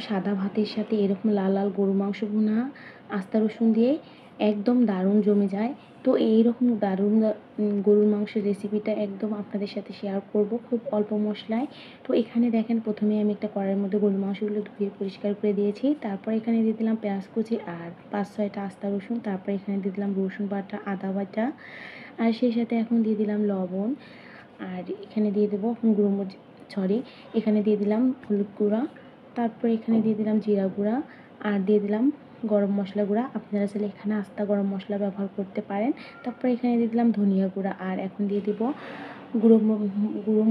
সাদা ভাতের সাথে এরকম লাল লাল গরু মাংস ভুনা আস্তা রসুন দিয়ে একদম দারুণ জমে যায়। তো এইরকম দারুণ গরুর মাংসের রেসিপিটা একদম আপনাদের সাথে শেয়ার করব খুব অল্প মশলায়। তো এখানে দেখেন প্রথমে আমি একটা কড়াইয়ের মধ্যে গরুর মাংসগুলো ধুয়ে পরিষ্কার করে দিয়েছি। তারপর এখানে দিয়ে দিলাম পেঁয়াজ কুচি আর 5-6টা আস্তা রসুন। তারপর এখানে দিয়ে দিলাম রসুন বাটা, আদা বাটা, আর সেই সাথে এখন দিয়ে দিলাম লবণ। আর এখানে দিয়ে দেবো এখন এখানে দিয়ে দিলাম হলুদ গুঁড়া। তারপর এখানে দিয়ে দিলাম জিরা গুঁড়া আর দিয়ে দিলাম গরম মশলা গুঁড়া। আপনারা চাইলে এখানে আস্তা গরম মশলা ব্যবহার করতে পারেন। তারপর এখানে দিয়ে দিলাম ধনিয়া গুঁড়া আর এখন দিয়ে দিব গুঁড়ো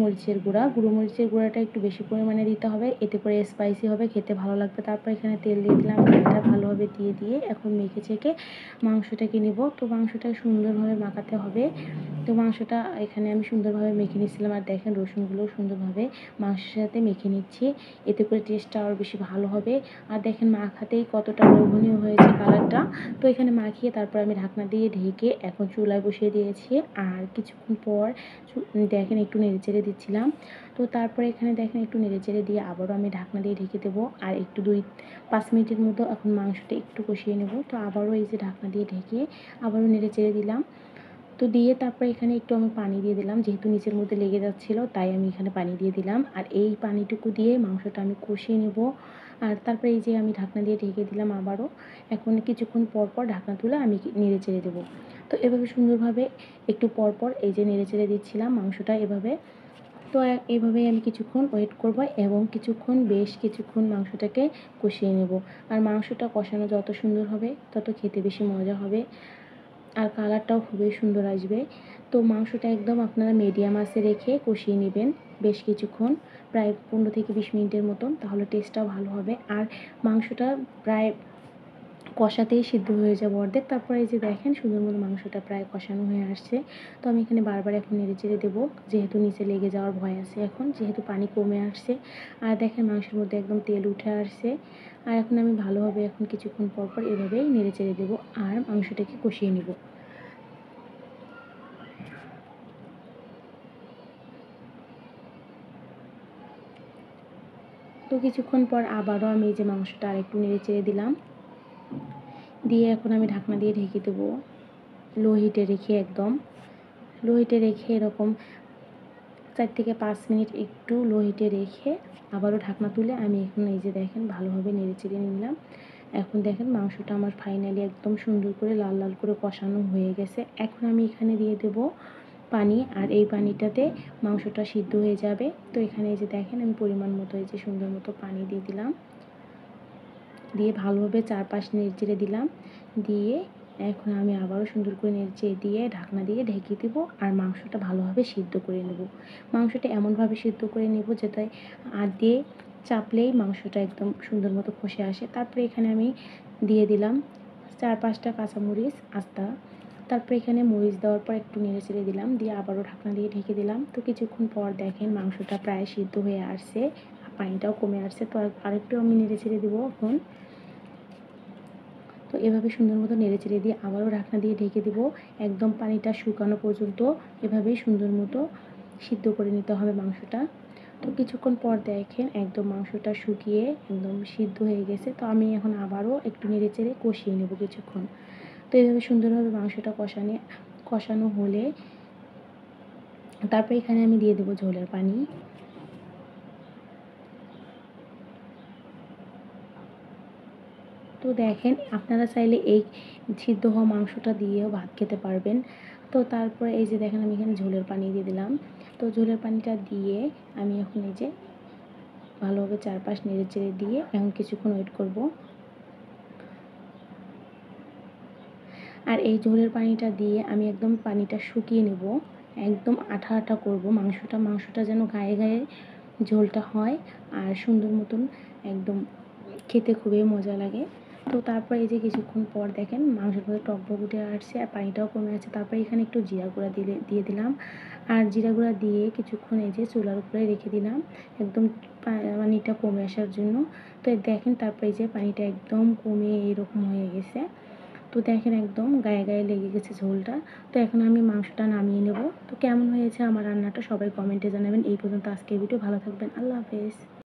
মরিচের গুঁড়া। গুঁড়ো মরিচের গুঁড়াটা একটু বেশি পরিমাণে দিতে হবে, এতে করে স্পাইসি হবে, খেতে ভালো লাগবে। তারপর এখানে তেল দিয়ে দিলাম। তেলটা ভালোভাবে দিয়ে এখন মেখে চেখে মাংসটাকে নিব। তো মাংসটা সুন্দরভাবে মাখাতে হবে। তো মাংসটা এখানে আমি সুন্দরভাবে মেখে নিচ্ছিলাম। আর দেখেন রসুনগুলো সুন্দরভাবে মাংসের সাথে মেখে নিচ্ছি, এতে করে টেস্টটা আরও বেশি ভালো হবে। আর দেখেন মাখাতেই কতটা লোভনীয় হয়েছে কালারটা। তো এখানে মাখিয়ে তারপর আমি ঢাকনা দিয়ে ঢেকে এখন চুলায় বসিয়ে দিয়েছি। আর কিছুক্ষণ পর দেখেন একটু নেড়েচেড়ে দিচ্ছিলাম। তো তারপরে এখানে দেখেন একটু নেড়েচেড়ে দিয়ে আবারও আমি ঢাকনা দিয়ে ঢেকে দেবো। আর একটু 2-5 মিনিটের মতো এখন মাংসটা একটু কষিয়ে নেব। তো আবারও এই যে ঢাকনা দিয়ে ঢেকে আবারও নেড়েচেড়ে দিলাম। তো দিয়ে তারপরে এখানে একটু আমি পানি দিয়ে দিলাম, যেহেতু নিচের মধ্যে লেগে যাচ্ছিলো তাই আমি এখানে পানি দিয়ে দিলাম। আর এই পানিটুকু দিয়ে মাংসটা আমি কষিয়ে নেব। আর তারপরে এই যে আমি ঢাকনা দিয়ে ঢেকে দিলাম আবারও। এখন কিছুক্ষণ পর পর ঢাকনা তুলে আমি নেড়ে চেড়ে দেবো। তো এভাবে সুন্দরভাবে একটু পর পর এই যে নেড়ে চেড়ে দিচ্ছিলাম মাংসটা এভাবে। তো এভাবেই আমি কিছুক্ষণ ওয়েট করব এবং বেশ কিছুক্ষণ মাংসটাকে কষিয়ে নেব। আর মাংসটা কষানো যত সুন্দর হবে তত খেতে বেশি মজা হবে আর কালারটাও খুবই সুন্দর আসবে। তো মাংসটা একদম আপনারা মিডিয়াম আঁচে রেখে কষিয়ে নেবেন বেশ কিছুক্ষণ, প্রায় 15-20 মিনিটের মতন, তাহলে টেস্টটাও ভালো হবে। আর মাংসটা প্রায় কষাতেই সিদ্ধ হয়ে যাবে অর্ধেক। তারপরে এই যে দেখেন সুন্দর মতো মাংসটা প্রায় কষানো হয়ে আসছে। তো আমি এখানে বারবার এখন নেড়েচেড়ে দেবো, যেহেতু নিচে লেগে যাওয়ার ভয় আছে এখন, যেহেতু পানি কমে আসছে। আর দেখেন মাংসের মধ্যে একদম তেল উঠে আসছে। আর এখন আমি ভালোভাবে এখন কিছুক্ষণ পর পর এভাবেই নেড়েচেড়ে দেবো আর মাংসটাকে কষিয়ে নেব। তো কিছুক্ষণ পর আবারও আমি এই যে মাংসটা আরেকটু নেড়েচেড়ে দিলাম, দিয়ে এখন আমি ঢাকনা দিয়ে ঢেকে দেবো লো হিটে রেখে, একদম লো হিটে রেখে এরকম 4-5 মিনিট একটু লো হিটে রেখে আবারও ঢাকনা তুলে আমি এখন এই যে দেখেন ভালোভাবে নেড়েচেড়ে নিলাম। এখন দেখেন মাংসটা আমার ফাইনালি একদম সুন্দর করে লাল লাল করে কষানো হয়ে গেছে। এখন আমি এখানে দিয়ে দেবো পানি, আর এই পানিটাতে মাংসটা সিদ্ধ হয়ে যাবে। তো এখানে এই যে দেখেন আমি পরিমাণ মতো এই যে সুন্দর মতো পানি দিয়ে দিলাম, দিয়ে ভালোভাবে 4-5 নেড়েচেড়ে দিলাম। দিয়ে এখন আমি আবারও সুন্দর করে নেড়েচেড়ে দিয়ে ঢাকনা দিয়ে ঢেকে দেব আর মাংসটা ভালোভাবে সিদ্ধ করে নেব। মাংসটা এমনভাবে সিদ্ধ করে নেব যাতে হাত দিয়ে চাপলেই মাংসটা একদম সুন্দর মতো খসে আসে। তারপরে এখানে আমি দিয়ে দিলাম 4-5টা কাঁচামরিচ আস্তা। তারপরে এখানে মরিচ দেওয়ার পর একটু নেড়েচেড়ে দিলাম, দিয়ে আবারও ঢাকনা দিয়ে ঢেকে দিলাম। তো কিছুক্ষণ পর দেখেন মাংসটা প্রায় সিদ্ধ হয়ে আসছে, পানিটাও কমে আসছে। তো আরেকটু আমি নেড়েচেড়ে দেবো এখন। তো এভাবে সুন্দর মতো নেড়েচেড়ে দিয়ে আবারও ঢাকনা দিয়ে ঢেকে দেবো একদম পানিটা শুকানো পর্যন্ত। এভাবেই সুন্দর মতো সিদ্ধ করে নিতে হবে মাংসটা। তো কিছুক্ষণ পর দেখেন একদম মাংসটা শুকিয়ে একদম সিদ্ধ হয়ে গেছে। তো আমি এখন আবারও একটু নেড়েচেড়ে কষিয়ে নেব কিছুক্ষণ। তো এইভাবে সুন্দরভাবে মাংসটা কষানো হলে তারপরে এখানে আমি দিয়ে দেবো ঝোলের পানি। তো দেখেন আপনারা চাইলে এই সিদ্ধ হওয়া মাংসটা দিয়েও ভাত খেতে পারবেন। তো তারপরে এই যে দেখেন আমি এখানে ঝোলের পানি দিয়ে দিলাম। তো ঝোলের পানিটা দিয়ে আমি এখন এই যে ভালোভাবে 4-5 নেড়েচেড়ে দিয়ে এখন কিছুক্ষণ ওয়েট করব। আর এই ঝোলের পানিটা দিয়ে আমি একদম পানিটা শুকিয়ে নেব, একদম আঠা আঠা করব মাংসটা যেন গায়ে গায়ে ঝোলটা হয় আর সুন্দর মতন একদম খেতে খুবই মজা লাগে। তো তারপর এই যে কিছুক্ষণ পর দেখেন মাংসের মধ্যে টকবক উঠে আসছে আর পানিটাও কমে আসছে। তারপরে এখানে একটু জিরা গুঁড়া দিয়ে দিলাম। আর জিরা গুঁড়া দিয়ে কিছুক্ষণ এই যে চুলার উপরে রেখে দিলাম একদম পানিটা কমে আসার জন্য। তো দেখেন তারপরে এই যে পানিটা একদম কমে এরকম হয়ে গেছে। তো দেখেন একদম গায়ে গায়ে লেগে গেছে ঝোলটা। তো এখন আমি মাংসটা নামিয়ে নেব। তো কেমন হয়েছে আমার রান্নাটা সবাই কমেন্টে জানাবেন। এই পর্যন্ত আজকের ভিডিও, ভালো থাকবেন, আল্লাহ হাফেজ।